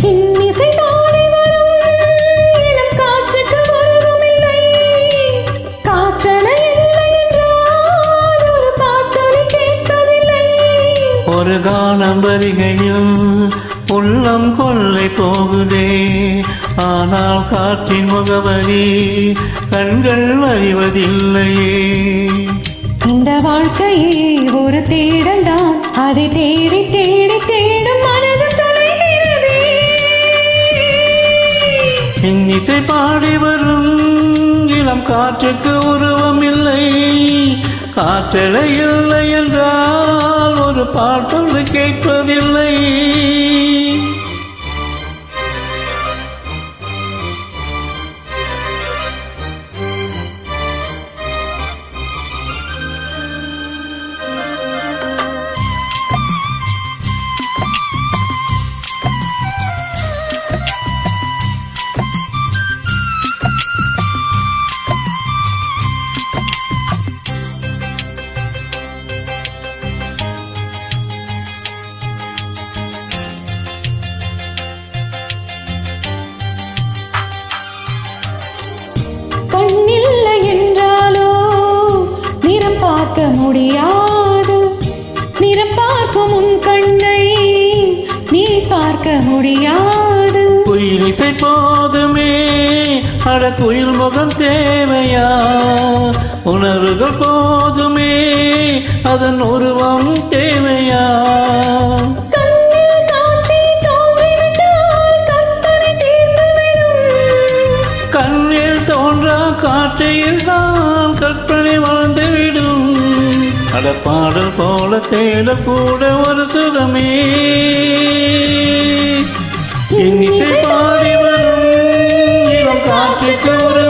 இன்னிசை பாடி வரும் இளம் காற்றுக்கு உருவமில்லை. காற்றலை இல்லை என்றால் ஒரு பாட்டொலி கேட்பதில்லை. ஒரு கானம் வருகையில் உள்ளம் கொள்ளை போகுதே, ஆனால் காற்றின் முகவரி கண்கள் அறிவதில்லையே. இந்த வாழ்க்கையே ஒரு தேடல் தான், அதை தேடி தேடி தேடும் மனது தொலைகிறது. இன்னிசை பாடி வரும் இளம் காற்றுக்கு உருவம் இல்லை. காற்றலை இல்லை என்றால் ஒரு பாட்டொன்று கேட்பதில்லை. கண்ணில்லை என்றாலோ நிறம் பார்க்க முடியாது. நிறம் பார்க்கும் உன் கண்ணை நீ பார்க்க முடியாது. குயிலிசை போதுமே, அட குயில் முகம் தேவையா? உணர்வுகள் போதுமே, அதன் உருவம் தேவையா? கண்ணில் காட்சி தோன்றிவிட்டால் கற்பனை தீர்ந்துவிடும். கண்ணில் தோன்றா காட்சியில் தான் கற்பனை வாழ்ந்துவிடும். அட பாடல் போல தேடக்கூட ஒரு சுகமே. இன்னிசை பாடி வரும் இளம் காற்றுக்கு ஒரு